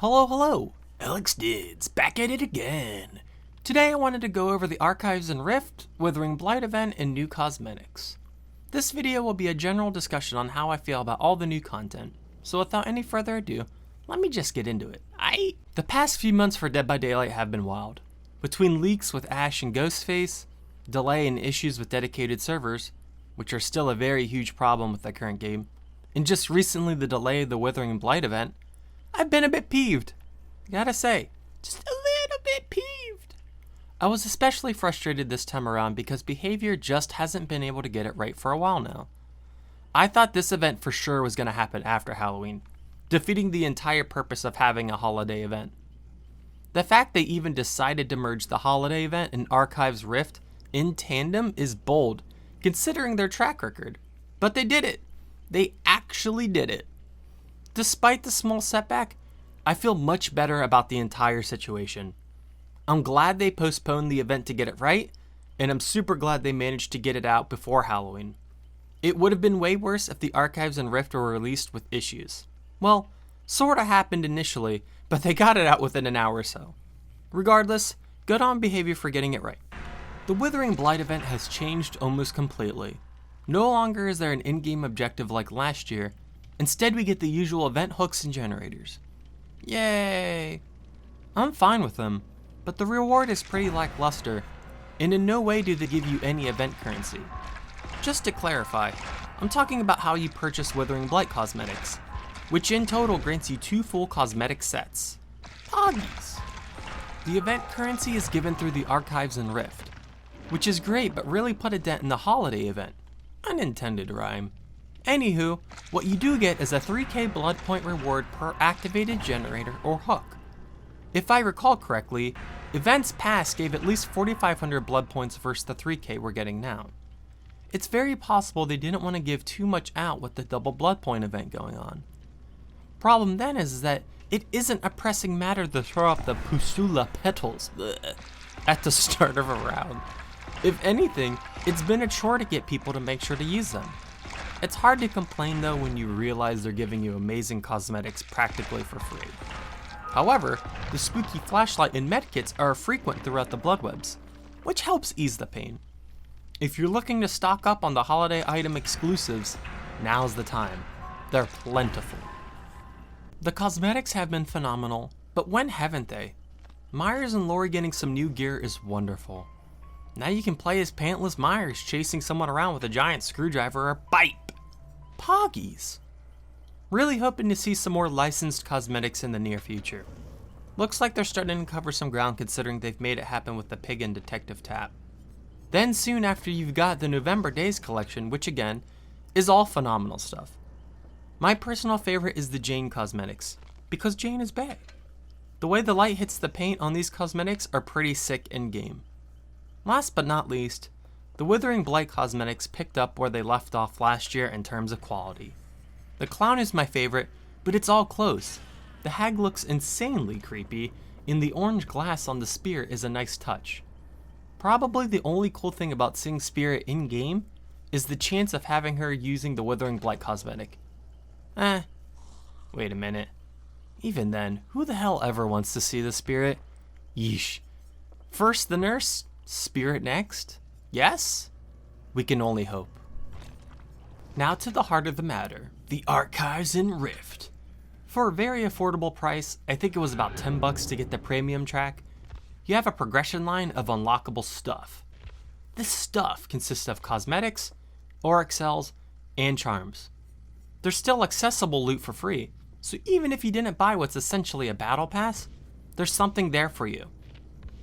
Hello, AlexDidz, back at it again. Today I wanted to go over the Archives and Rift, Withering Blight event, and new cosmetics. This video will be a general discussion on how I feel about all the new content, so without any further ado, let me just get into it. The past few months for Dead by Daylight have been wild. Between leaks with Ash and Ghostface, delay and issues with dedicated servers, which are still a very huge problem with the current game, and just recently the delay of the Withering Blight event, I've been a bit peeved. Gotta say, just a little bit peeved. I was especially frustrated this time around because behavior just hasn't been able to get it right for a while now. I thought this event for sure was going to happen after Halloween, defeating the entire purpose of having a holiday event. The fact they even decided to merge the holiday event and Archives Rift in tandem is bold, considering their track record. But they did it. They actually did it. Despite the small setback, I feel much better about the entire situation. I'm glad they postponed the event to get it right, and I'm super glad they managed to get it out before Halloween. It would have been way worse if the Archives and Rift were released with issues. Well, sorta happened initially, but they got it out within an hour or so. Regardless, good on behavior for getting it right. The Withering Blight event has changed almost completely. No longer is there an in-game objective like last year. Instead, we get the usual event hooks and generators. Yay! I'm fine with them, but the reward is pretty lackluster, and in no way do they give you any event currency. Just to clarify, I'm talking about how you purchase Withering Blight cosmetics, which in total grants you 2 full cosmetic sets. Poggies! The event currency is given through the Archives and Rift, which is great but really put a dent in the holiday event. Unintended rhyme. Anywho, what you do get is a 3k blood point reward per activated generator or hook. If I recall correctly, events past gave at least 4,500 blood points versus the 3k we're getting now. It's very possible they didn't want to give too much out with the double blood point event going on. Problem then is that it isn't a pressing matter to throw up the Pusula petals at the start of a round. If anything, it's been a chore to get people to make sure to use them. It's hard to complain though when you realize they're giving you amazing cosmetics practically for free. However, the spooky flashlight and medkits are frequent throughout the bloodwebs, which helps ease the pain. If you're looking to stock up on the holiday item exclusives, now's the time. They're plentiful. The cosmetics have been phenomenal, but when haven't they? Myers and Lori getting some new gear is wonderful. Now you can play as pantless Myers chasing someone around with a giant screwdriver or pipe. Poggies. Really hoping to see some more licensed cosmetics in the near future. Looks like they're starting to cover some ground considering they've made it happen with the Pig and Detective Tap. Then soon after you've got the November Days collection, which again, is all phenomenal stuff. My personal favorite is the Jane cosmetics, because Jane is bae. The way the light hits the paint on these cosmetics are pretty sick in-game. Last but not least, the Withering Blight cosmetics picked up where they left off last year in terms of quality. The clown is my favorite, but it's all close. The hag looks insanely creepy, and the orange glass on the spear is a nice touch. Probably the only cool thing about seeing Spirit in-game is the chance of having her using the Withering Blight cosmetic. Wait a minute. Even then, who the hell ever wants to see the Spirit? Yeesh. First the nurse, Spirit next? Yes? We can only hope. Now to the heart of the matter, the Archives and Rift. For a very affordable price, I think it was about $10 to get the premium track, you have a progression line of unlockable stuff. This stuff consists of cosmetics, auric cells, and charms. There's still accessible loot for free, so even if you didn't buy what's essentially a battle pass, there's something there for you.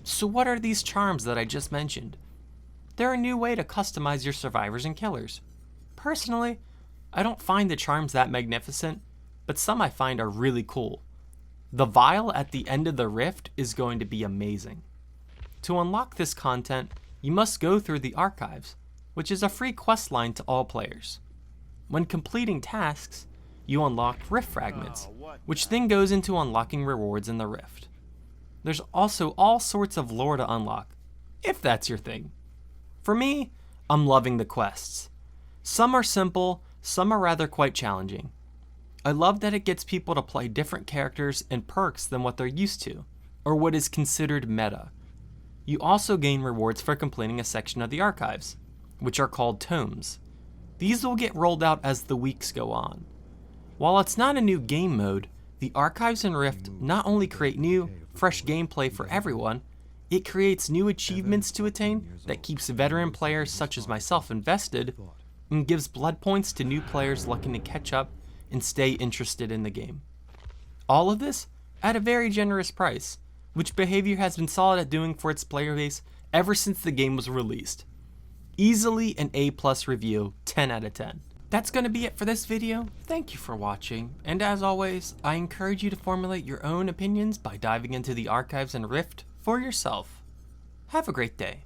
So what are these charms that I just mentioned? They're a new way to customize your survivors and killers. Personally, I don't find the charms that magnificent, but some I find are really cool. The vial at the end of the rift is going to be amazing. To unlock this content, you must go through the Archives, which is a free quest line to all players. When completing tasks, you unlock rift fragments, which then goes into unlocking rewards in the rift. There's also all sorts of lore to unlock, if that's your thing. For me, I'm loving the quests. Some are simple, some are rather quite challenging. I love that it gets people to play different characters and perks than what they're used to, or what is considered meta. You also gain rewards for completing a section of the archives, which are called tomes. These will get rolled out as the weeks go on. While it's not a new game mode, the archives in Rift not only create new, fresh gameplay for everyone, it creates new achievements to attain that keeps veteran players such as myself invested, and gives blood points to new players looking to catch up and stay interested in the game. All of this at a very generous price, which Behavior has been solid at doing for its player base ever since the game was released. Easily an A+ review, 10 out of 10. That's going to be it for this video. Thank you for watching, and as always, I encourage you to formulate your own opinions by diving into the archives in Rift for yourself. Have a great day.